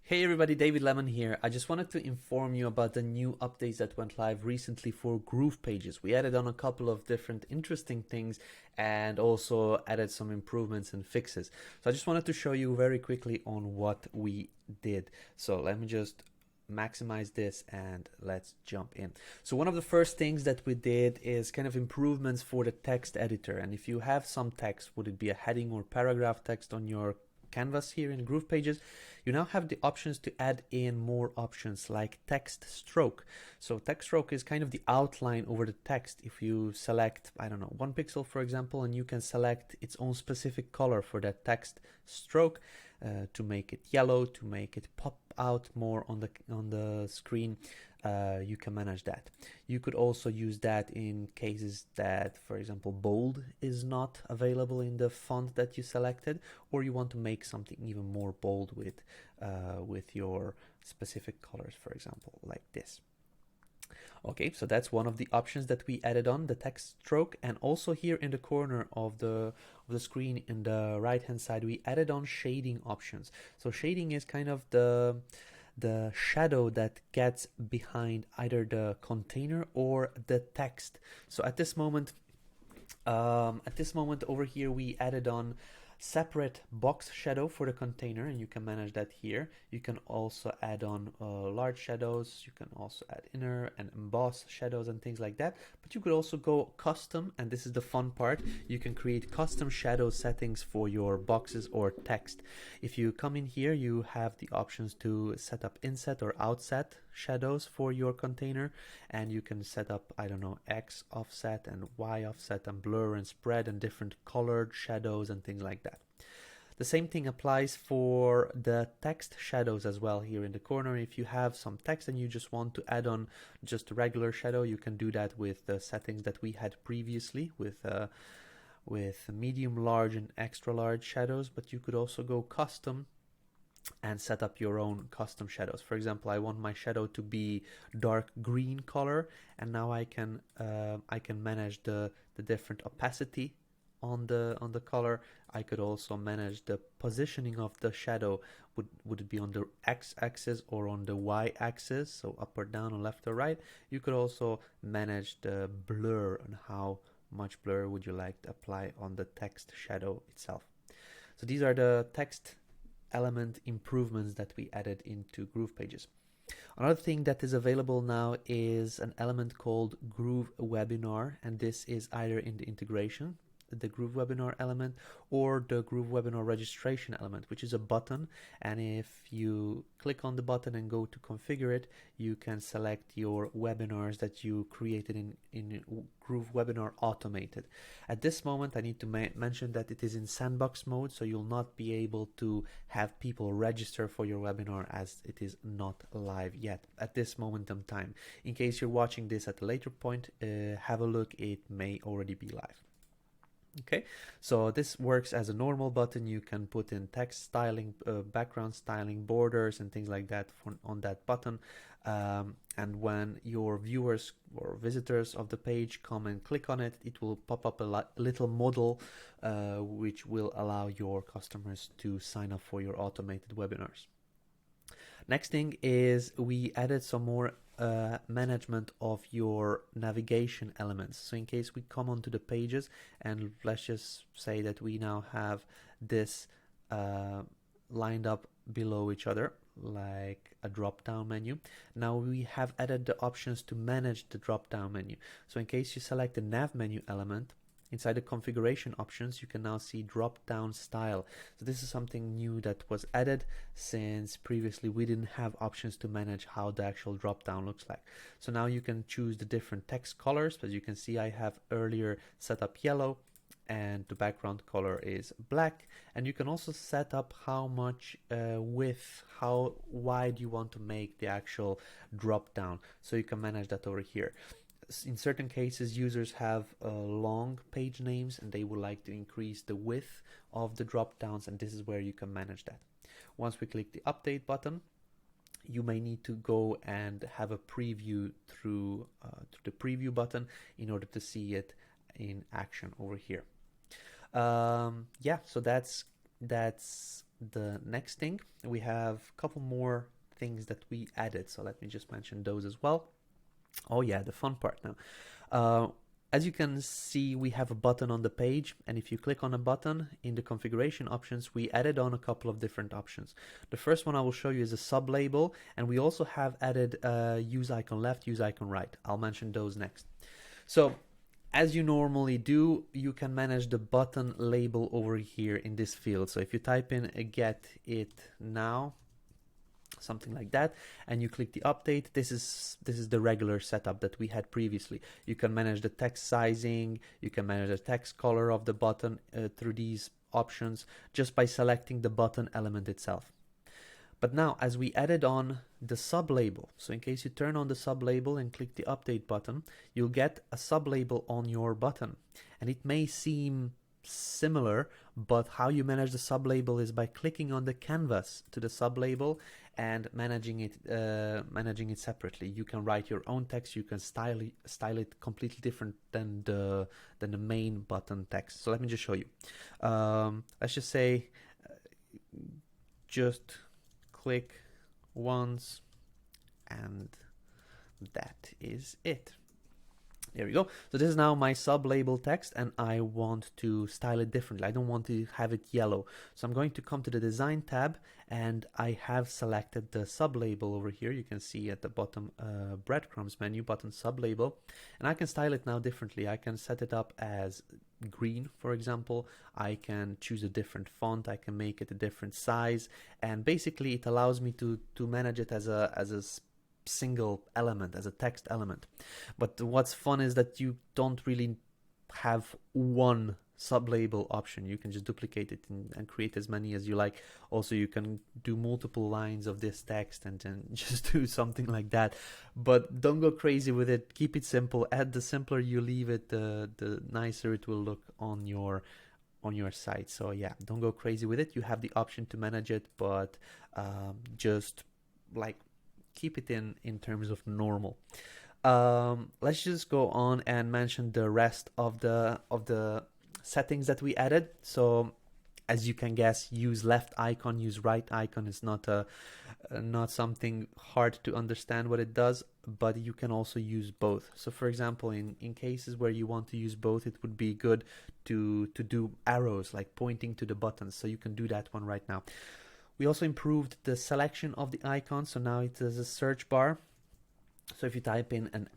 Hey everybody, David Lemon here. I just wanted to inform you about the new updates that went live recently for GroovePages. We added on a couple of different interesting things and also added some improvements and fixes. So I just wanted to show you very quickly on what we did. So let me just maximize this and let's jump in. So one of the first things that we did is kind of improvements for the text editor. And if you have some text, would it be a heading or paragraph text on your canvas here in GroovePages, you now have the options to add in more options like text stroke. So text stroke is kind of the outline over the text. If you select, I don't know, 1 pixel for example, and you can select its own specific color for that text stroke to make it yellow, to make it pop out more on the screen, you can manage that. You could also use that in cases that, for example, bold is not available in the font that you selected, or you want to make something even more bold with your specific colors, for example, like this. Okay, so that's one of the options that we added on, the text stroke. And also here in the corner of the screen in the right hand side, we added on shading options. So shading is kind of the shadow that gets behind either the container or the text. So at this moment over here, we added on separate box shadow for the container, and you can manage that here. You can also add on large shadows. You can also add inner and emboss shadows and things like that, but you could also go custom, and this is the fun part. You can create custom shadow settings for your boxes or text. If you come in here, you have the options to set up inset or outset shadows for your container, and you can set up, I don't know, X offset and Y offset and blur and spread and different colored shadows and things like that. The same thing applies for the text shadows as well here in the corner. If you have some text and you just want to add on just a regular shadow, you can do that with the settings that we had previously with medium, large and extra large shadows, but you could also go custom and set up your own custom shadows. For example, I want my shadow to be dark green color, and now I can manage the different opacity on the color. I could also manage the positioning of the shadow. Would it be on the x-axis or on the y-axis, so up or down or left or right? You could also manage the blur and how much blur would you like to apply on the text shadow itself. So these are the text element improvements that we added into GroovePages. Another thing that is available now is an element called GrooveWebinar, and this is either in the integration, the GrooveWebinar element, or the GrooveWebinar registration element, which is a button. And if you click on the button and go to configure it, you can select your webinars that you created in GrooveWebinar automated. At this moment, I need to mention that it is in sandbox mode, so you'll not be able to have people register for your webinar as it is not live yet at this moment in time. In case you're watching this at a later point, have a look, it may already be live. Okay, so this works as a normal button. You can put in text styling, background styling, borders and things like that on that button. And when your viewers or visitors of the page come and click on it, it will pop up a little modal which will allow your customers to sign up for your automated webinars. Next thing is we added some more management of your navigation elements. So in case we come onto the pages, and let's just say that we now have this lined up below each other like a drop down menu. Now we have added the options to manage the drop down menu. So in case you select the nav menu element, inside the configuration options, you can now see drop-down style. So this is something new that was added, since previously we didn't have options to manage how the actual drop-down looks like. So now you can choose the different text colors. As you can see, I have earlier set up yellow, and the background color is black. And you can also set up how much width, how wide you want to make the actual drop-down. So you can manage that over here. In certain cases, users have long page names and they would like to increase the width of the drop downs, and this is where you can manage that. Once we click the update button, you may need to go and have a preview through the preview button in order to see it in action over here. Yeah, so that's the next thing, we have a couple more things that we added. So let me just mention those as well. Oh yeah, the fun part now. As you can see, we have a button on the page, and if you click on a button in the configuration options, we added on a couple of different options. The first one I will show you is a sublabel, and we also have added use icon left, use icon right. I'll mention those next. So as you normally do, you can manage the button label over here in this field. So if you type in get it now, something like that, and you click the update, this is the regular setup that we had previously. You can manage the text sizing, you can manage the text color of the button through these options just by selecting the button element itself. But now, as we added on the sublabel, so in case you turn on the sublabel and click the update button, you'll get a sublabel on your button. And it may seem similar, but how you manage the sublabel is by clicking on the canvas to the sublabel and managing it separately. You can write your own text, you can style it completely different than the main button text. So let me just show you. Let's just say just click once, and that is it. There we go. So this is now my sublabel text, and I want to style it differently. I don't want to have it yellow. So I'm going to come to the design tab, and I have selected the sublabel over here. You can see at the bottom breadcrumbs menu button sublabel, and I can style it now differently. I can set it up as green, for example. I can choose a different font. I can make it a different size, and basically it allows me to manage it as a single element, as a text element. But what's fun is that you don't really have one sublabel option. You can just duplicate it and create as many as you like. Also, you can do multiple lines of this text and then just do something like that. But don't go crazy with it. Keep it simple. And the simpler you leave it, the nicer it will look on your site. So yeah, don't go crazy with it. You have the option to manage it, but just like keep it in terms of normal. Let's just go on and mention the rest of the settings that we added. So as you can guess, use left icon, use right icon is not something hard to understand what it does, but you can also use both. So for example, in cases where you want to use both, it would be good to do arrows like pointing to the buttons. So you can do that one right now. We also improved the selection of the icon, so now it is a search bar. So if you type in an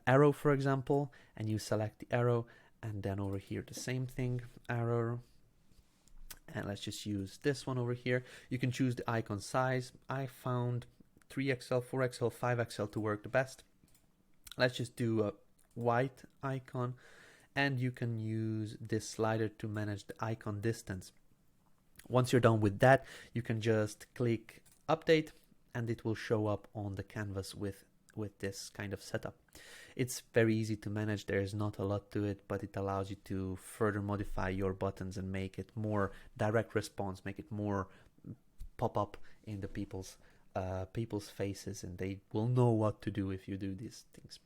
arrow, for example, and you select the arrow, and then over here the same thing, arrow, and let's just use this one over here. You can choose the icon size. I found 3XL, 4XL, 5XL to work the best. Let's just do a white icon, and you can use this slider to manage the icon distance. Once you're done with that, you can just click update, and it will show up on the canvas with this kind of setup. It's very easy to manage. There's not a lot to it, but it allows you to further modify your buttons and make it more direct response, make it more pop up in the people's faces, and they will know what to do if you do these things.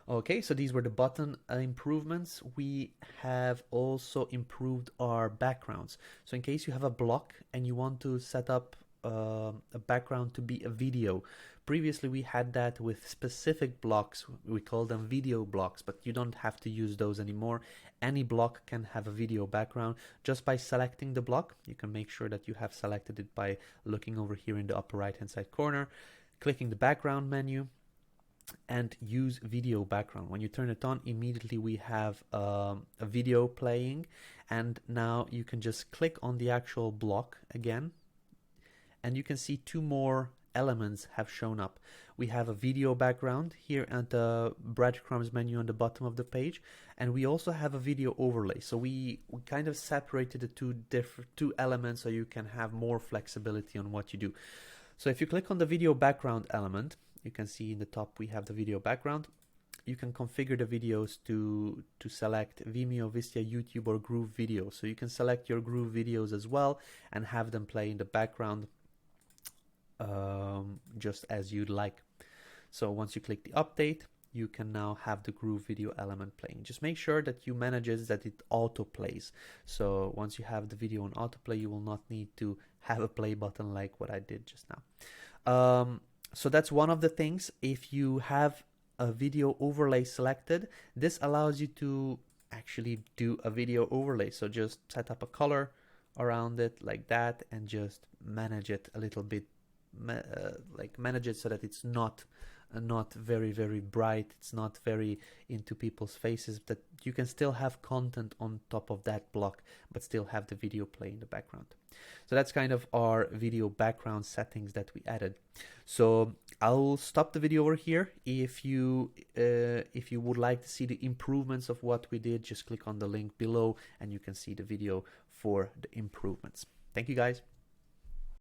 Okay, so these were the button improvements. We have also improved our backgrounds. So in case you have a block and you want to set up a background to be a video, previously we had that with specific blocks. We call them video blocks, but you don't have to use those anymore. Any block can have a video background just by selecting the block. You can make sure that you have selected it by looking over here in the upper right hand side corner, clicking the background menu, and use video background. When you turn it on, immediately we have a video playing, and now you can just click on the actual block again, and you can see two more elements have shown up. We have a video background here at the breadcrumbs menu on the bottom of the page, and we also have a video overlay. So we kind of separated the two elements so you can have more flexibility on what you do. So if you click on the video background element, you can see in the top we have the video background. You can configure the videos to select Vimeo, Vistia, YouTube, or Groove videos. So you can select your Groove videos as well and have them play in the background just as you'd like. So once you click the update, you can now have the Groove video element playing. Just make sure that you manage it that it auto plays. So once you have the video on autoplay, you will not need to have a play button like what I did just now. So that's one of the things. If you have a video overlay selected, this allows you to actually do a video overlay. So just set up a color around it like that and just manage it a little bit, like manage it so that it's not very bright, it's not very into people's faces, that you can still have content on top of that block but still have the video play in the background. So that's kind of our video background settings that we added. So I'll stop the video over here. If you would like to see the improvements of what we did, just click on the link below and you can see the video for the improvements. Thank you guys.